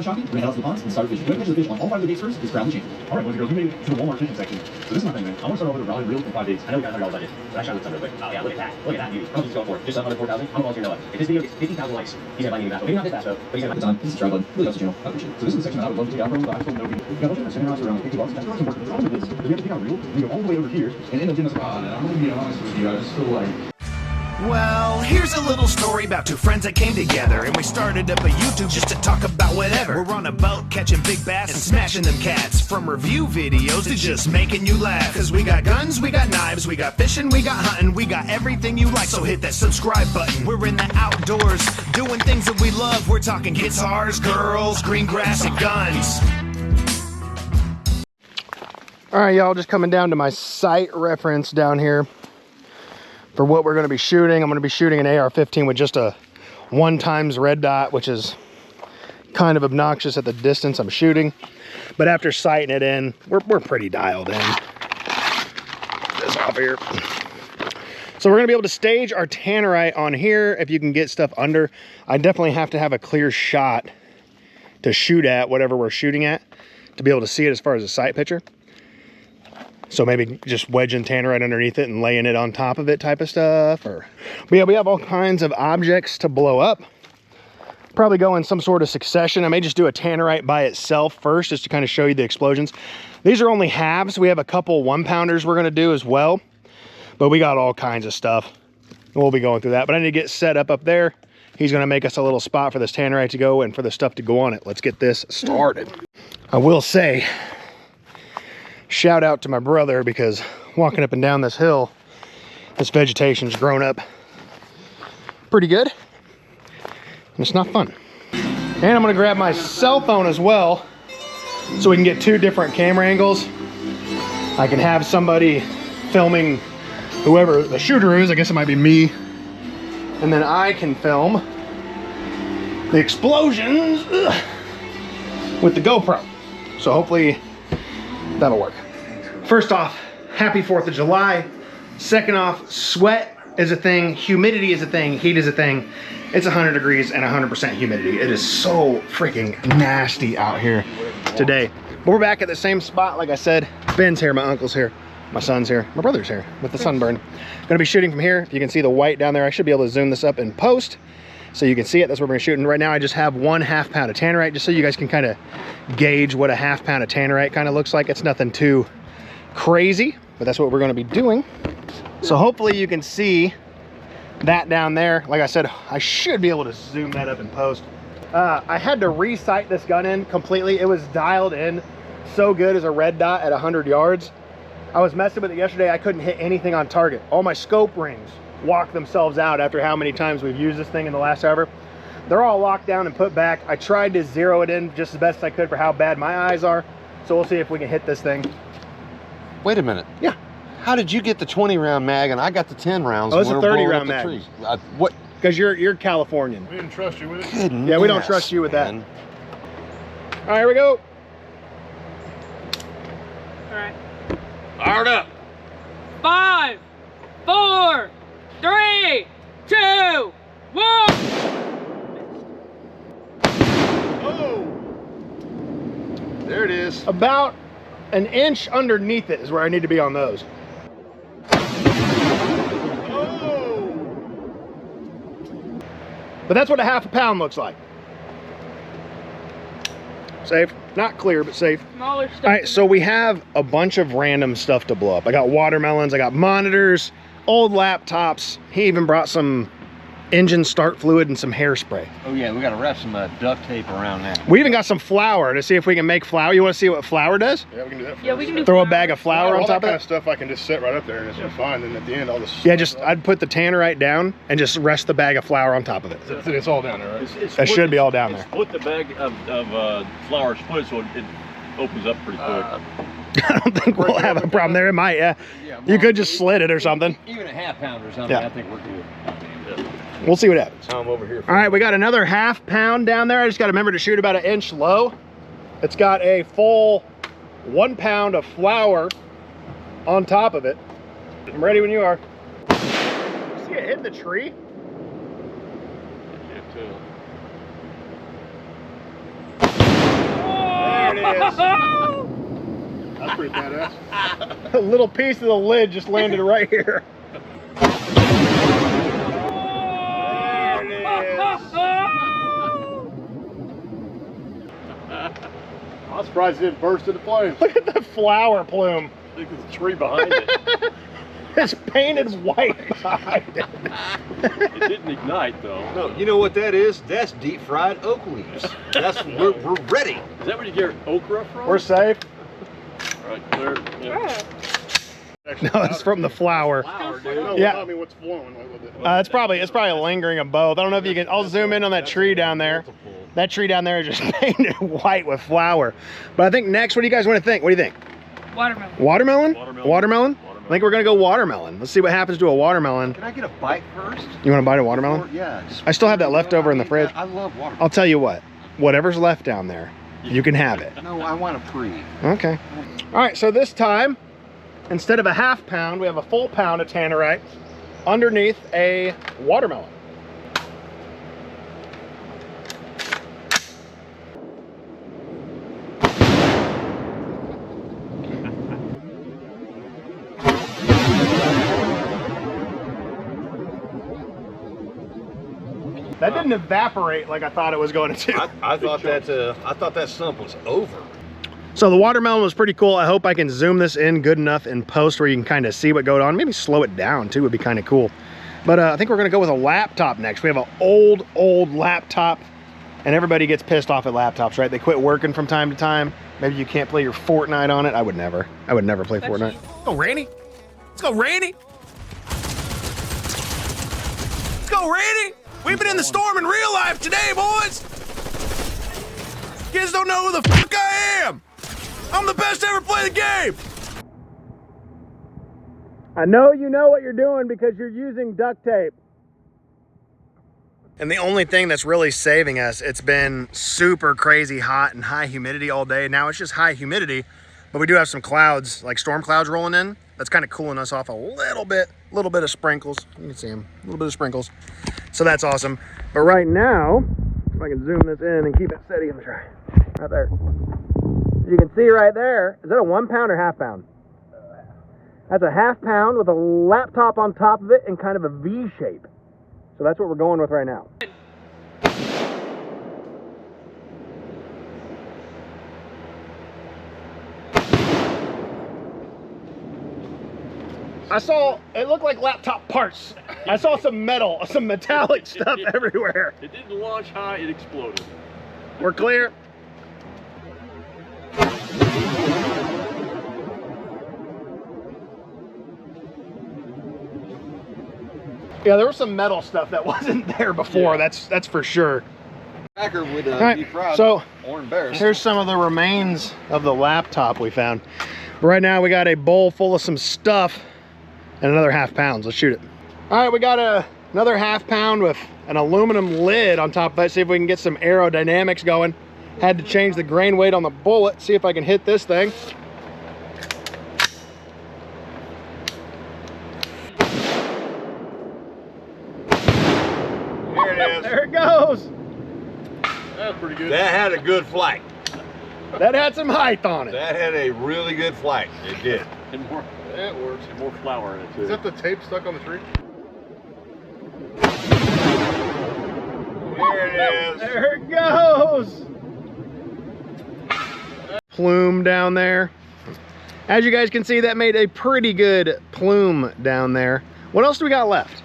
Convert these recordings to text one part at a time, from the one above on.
Shopping, ran out to the ponds, and started fishing. When I catch the fish on all 5 of the day first, is ground the chain. Alright, boys and girls, we made it to the Walmart fishing section. So this is my thing, man. I want to start over with a rod and reel in 5 days. I know we got $100 budget, but I shot with some real quick. Oh yeah, look at that. Look at that beauty. How much is going for? Just under 4,000. I'm volunteering Noah. If this video gets 50,000 likes, he's gonna buy me a bass. Maybe not this bass though, but he's gonna buy the time. This is Try Bud. Really helps the channel. I appreciate it. So this is the section that I would love to take out from, but I told no people. We got a bunch of center rods around $50. That's really important. The problem with this is we have to take out reel, and we go all the way over here, and end up getting us a rod. And I'm gonna be honest with you, I just feel like. Well, here's a little story about two friends that came together, and we started up a YouTube just to talk about whatever. We're on a boat catching big bass and smashing them cats. From review videos to just making you laugh. Cause we got guns, we got knives, we got fishing, we got hunting, we got everything you like. So hit that subscribe button. We're in the outdoors, doing things that we love. We're talking guitars, girls, green grass, and guns. All right, y'all, just coming down to my sight reference down here for what we're going to be shooting. I'm going to be shooting an AR-15 with just a 1x red dot, which is kind of obnoxious at the distance I'm shooting. But after sighting it in, we're pretty dialed in. Get this off here. So we're going to be able to stage our Tannerite on here if you can get stuff under. I definitely have to have a clear shot to shoot at whatever we're shooting at to be able to see it as far as a sight picture. So maybe just wedging Tannerite underneath it and laying it on top of it type of stuff. But yeah, we have all kinds of objects to blow up. Probably go in some sort of succession. I may just do a Tannerite by itself first just to kind of show you the explosions. These are only halves. We have a couple 1-pounders we're going to do as well. But we got all kinds of stuff. We'll be going through that. But I need to get set up there. He's going to make us a little spot for this Tannerite to go and for the stuff to go on it. Let's get this started. I will say, shout out to my brother, because walking up and down this hill, this vegetation's grown up pretty good. And it's not fun. And I'm gonna grab my cell phone as well so we can get 2 different camera angles. I can have somebody filming whoever the shooter is. I guess it might be me. And then I can film the explosions with the GoPro. So hopefully that'll work. First off, happy 4th of July. Second off, sweat is a thing, humidity is a thing, heat is a thing. It's 100 degrees and 100% humidity. It is so freaking nasty out here today. But we're back at the same spot, like I said. Ben's here, my uncle's here, my son's here, my brother's here with the sunburn. Gonna be shooting from here. If you can see the white down there, I should be able to zoom this up in post so you can see it. That's what we're gonna shoot. And right now I just have 1/2 pound of Tannerite, just so you guys can kind of gauge what a 1/2 pound of Tannerite kind of looks like. It's nothing too crazy, but that's what we're going to be doing. So hopefully you can see that down there. Like I said, I should be able to zoom that up in post. I had to re-sight this gun in completely. It was dialed in so good as a red dot at 100 yards. I was messing with it yesterday. I couldn't hit anything on target. All my scope rings walked themselves out after how many times we've used this thing in the last hour. They're all locked down and put back. I tried to zero it in just as best I could for how bad my eyes are. So we'll see if we can hit this thing. Wait a minute. Yeah. How did you get the 20-round mag and I got the 10 rounds? Oh, it's a 30-round mag. What? Because you're Californian. We didn't trust you with it. Goodness, Yeah, we don't trust you with that. man. All right, here we go. All right. Fired up. 5, 4, 3, 2, 1. Oh! There it is. About an inch underneath it is where I need to be on those. Oh! But that's what a 1/2 pound looks like. Safe. Not clear, but safe. Smaller stuff. All right, so we have a bunch of random stuff to blow up. I got watermelons, I got monitors, old laptops. He even brought some engine start fluid and some hairspray. Oh yeah, we gotta wrap some duct tape around that. We even got some flour to see if we can make flour. You want to see what flour does? Yeah, we can do that. Yeah, we can do Throw a flour. bag of flour on all top that kind of of it? stuff I can just set right up there and it's fine. Then at the end, I'll just Yeah, just I'd put the Tannerite down and just rest the bag of flour on top of it. it's all down there, right? That should be all down there. Split the bag of flour, split it so it opens up pretty quick. I don't think we'll have a problem there. It might, yeah. You could just slit it or something. Even a 1/2 pound or something, Yeah. I think we're good. We'll see what happens. I'm over here. All right, we got another 1/2 pound down there. I just got to remember to shoot about an inch low. It's got a full 1 pound of flour on top of it. I'm ready when you are. See it hit the tree? it is. That's pretty badass. A little piece of the lid just landed right here. There it is. I'm surprised it didn't burst into flames. Look at the flower plume. I think there's a tree behind it. It's painted white behind it. It didn't ignite though. No, you know what that is? That's deep fried oak leaves. That's we're ready. Is that where you get okra from? We're safe. All right, clear. Yeah. No, it's from the flower. Flower, No, dude. Yeah. tell me what's flowing like with it. It's probably lingering of both. I don't know if you can. I'll zoom in on that tree down there. That tree down there is just painted white with flower. But I think next, what do you guys want to think? What do you think? Watermelon. Watermelon? Watermelon. Watermelon? I think we're gonna go watermelon. Let's see what happens to a watermelon. Can I get a bite first? You want to bite a watermelon? Or, yeah. just- I still have that left over in the fridge. I love watermelon. I'll tell you what. Whatever's left down there, you can have it. No, I want a pre. Okay. All right. So this time, instead of a half pound, we have a full pound of Tannerite underneath a watermelon. That didn't evaporate like I thought it was going to. I thought that stump was over. So the watermelon was pretty cool. I hope I can zoom this in good enough in post where you can kind of see what goes on. Maybe slow it down too would be kind of cool. But I think we're gonna go with a laptop next. We have an old laptop, and everybody gets pissed off at laptops, right? They quit working from time to time. Maybe you can't play your Fortnite on it. I would never play Fortnite. Let's go, Randy. Let's go, Randy. Let's go, Randy. We've been in the storm in real life today, boys. Kids don't know who the fuck I am. I'm the best to ever play the game. I know you know what you're doing because you're using duct tape. And the only thing that's really saving us, it's been super crazy hot and high humidity all day. Now it's just high humidity, but we do have some clouds, like storm clouds rolling in. That's kind of cooling us off a little bit of sprinkles. You can see them, a little bit of sprinkles. So that's awesome. But right now, if I can zoom this in and keep it steady, let me try. Right there. You can see right there, is that a 1 pound or half pound? That's a half pound with a laptop on top of it and kind of a V shape. So that's what we're going with right now. I saw, it looked like laptop parts. I saw some metal, some metallic stuff everywhere. It didn't launch high, it exploded. We're clear. Yeah, there was some metal stuff that wasn't there before. Yeah. That's for sure. Cracker would All right, be proud so or embarrassed. here's some of the remains of the laptop we found. But right now we got a bowl full of some stuff and another half pound. Let's shoot it. All right, we got another half pound with an aluminum lid on top of it. See if we can get some aerodynamics going. Had to change the grain weight on the bullet. See if I can hit this thing. There it is. There it goes. That's pretty good. That had a good flight. That had some height on it. That had a really good flight. It did. And more, That works. and more flour in it too. Is that the tape stuck on the tree? There it is. There it goes. Plume down there. As you guys can see, that made a pretty good plume down there. What else do we got left?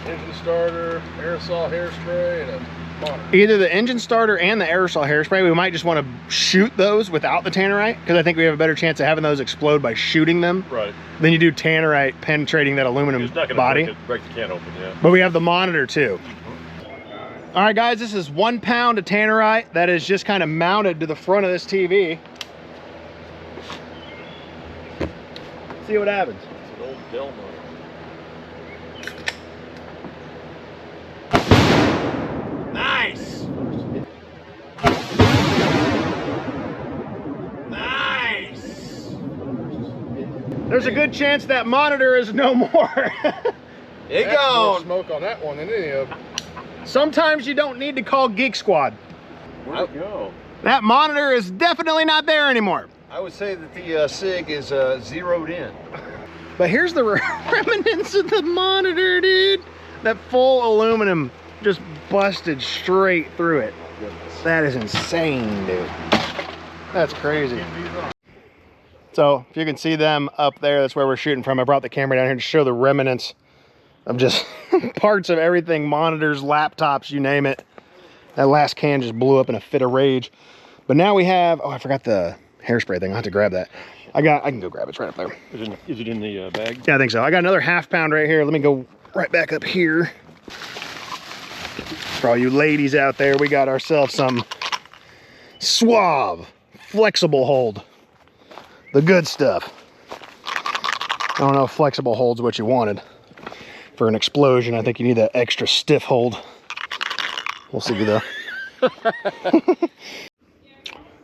Engine starter, aerosol hairspray, and a monitor. Either the engine starter and the aerosol hairspray. We might just want to shoot those without the Tannerite because I think we have a better chance of having those explode by shooting them Right. than you do Tannerite penetrating that aluminum It's not going body. to break the can open, yeah. But we have the monitor too. All right, guys, this is 1 pound of Tannerite that is just kind of mounted to the front of this TV. See what happens. It's an old Dell motor. Nice. Nice. There's a good chance that monitor is no more. It That's more gone. smoke on that one than any of them. Sometimes you don't need to call Geek Squad. Where'd it go? That monitor is definitely not there anymore. I would say that the SIG is zeroed in. But here's the remnants of the monitor, dude. That full aluminum just busted straight through it. That is insane, dude. That's crazy. So if you can see them up there, that's where we're shooting from. I brought the camera down here to show the remnants of just parts of everything, monitors, laptops, you name it. That last can just blew up in a fit of rage. But now we have, oh, I forgot the hairspray thing. I'll have to grab that. I can go grab it. It's right up there. Is it in the bag? Yeah, I think so. I got another ½ pound right here. Let me go right back up here. For all you ladies out there, we got ourselves some Suave flexible hold. The good stuff. I don't know if flexible hold's what you wanted. For an explosion, I think you need that extra stiff hold. We'll see though.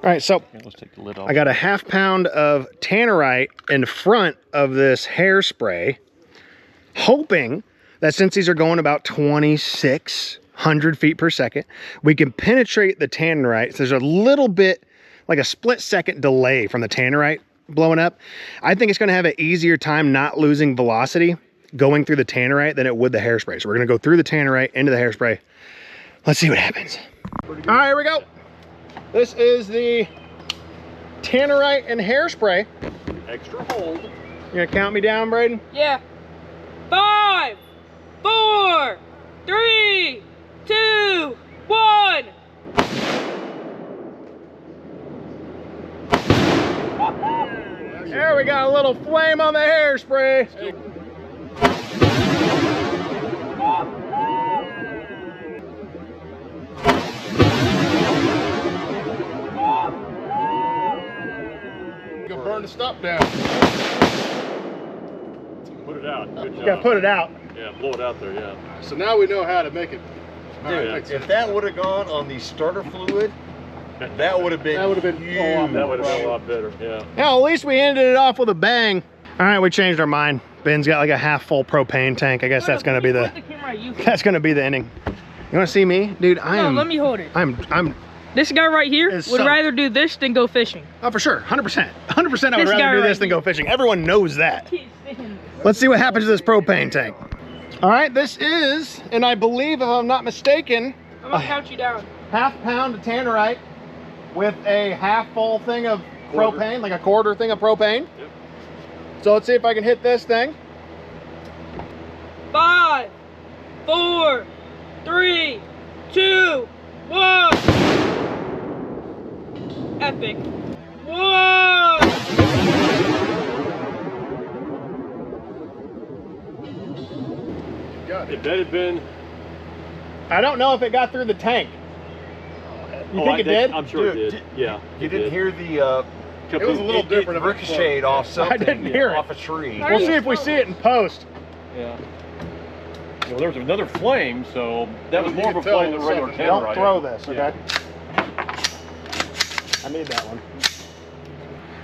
All right, so Let's take the lid off. I got a ½ pound of Tannerite in front of this hairspray, hoping that since these are going about 2,600 feet per second, we can penetrate the Tannerite. So there's a little bit, like a split-second delay from the Tannerite blowing up. I think it's gonna have an easier time not losing velocity going through the Tannerite than it would the hairspray. So we're gonna go through the Tannerite into the hairspray. Let's see what happens. All right, here we go. This is the Tannerite and hairspray. Extra hold. You gonna count me down, Braden? Yeah. 5, 4, 3, 2, 1. There we got a little flame on the hairspray. Go burn the stop down. Put it out. Good job. Gotta put it out. Yeah, blow it out there, yeah. So now we know how to make it. Dude, if that would have gone on the starter fluid, that would have been huge. That would have been a lot better, yeah. Yeah, at least we ended it off with a bang. All right, we changed our mind. Ben's got like a half full propane tank. I guess that's gonna be the ending. You wanna see me? Dude, let me hold it. I'm This guy right here Is would so- rather do this than go fishing. oh, for sure, 100%. 100% I would This guy rather do right this than go fishing. Everyone knows that. Can't stand Let's see what happens to this propane tank. All right, this is, and I believe if I'm not mistaken, I'm gonna count you down. ½ pound of Tannerite with a half full thing of propane, like a quarter thing of propane. Yep. So let's see if I can hit this thing. 5, 4, 3, 2, 1. Epic. Whoa! If that had been... I don't know if it got through the tank. You think it did? I'm sure it Dude, did. Yeah. You didn't hear the It was a little different. It ricocheted off something. didn't hear it. Off a tree. We'll see if we see it in post. Yeah. Well, there was another flame, so that was You more of a could tell flame it than was regular something. Tannerite. Don't throw this, okay? Yeah. I need that one.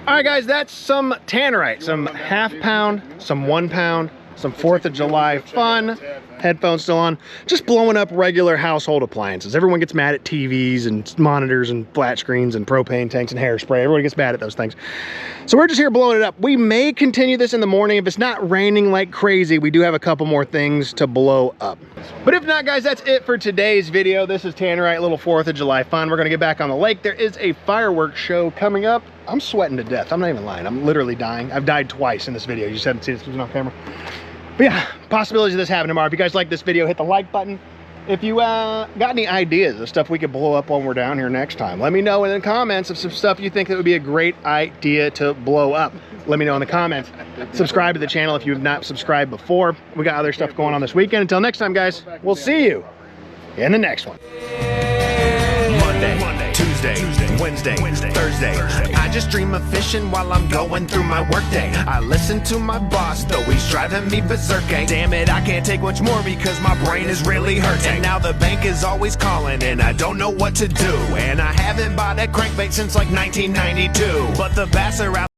All right, guys, that's some Tannerite, some ½ pound, some 1 pound, some 4th of July fun, headphones still on, just blowing up regular household appliances. Everyone gets mad at TVs and monitors and flat screens and propane tanks and hairspray. Everyone gets mad at those things. So we're just here blowing it up. We may continue this in the morning. If it's not raining like crazy, we do have a couple more things to blow up. But if not, guys, that's it for today's video. This is Tannerite, little 4th of July fun. We're gonna get back on the lake. There is a fireworks show coming up. I'm sweating to death. I'm not even lying. I'm literally dying. I've died twice in this video. You just haven't seen this on camera. But yeah, possibilities of this happening tomorrow. If you guys like this video, hit the like button. If you got any ideas of stuff we could blow up when we're down here next time, let me know in the comments of some stuff you think that would be a great idea to blow up. Let me know in the comments. Subscribe to the channel if you have not subscribed before. We got other stuff going on this weekend. Until next time, guys, we'll see you in the next one. Monday, Tuesday, Wednesday, Thursday. I just dream of fishing while I'm going through my workday. I listen to my boss, though he's driving me berserk. Damn it, I can't take much more because my brain is really hurting. And now the bank is always calling and I don't know what to do. And I haven't bought a crankbait since like 1992. But the bass are out.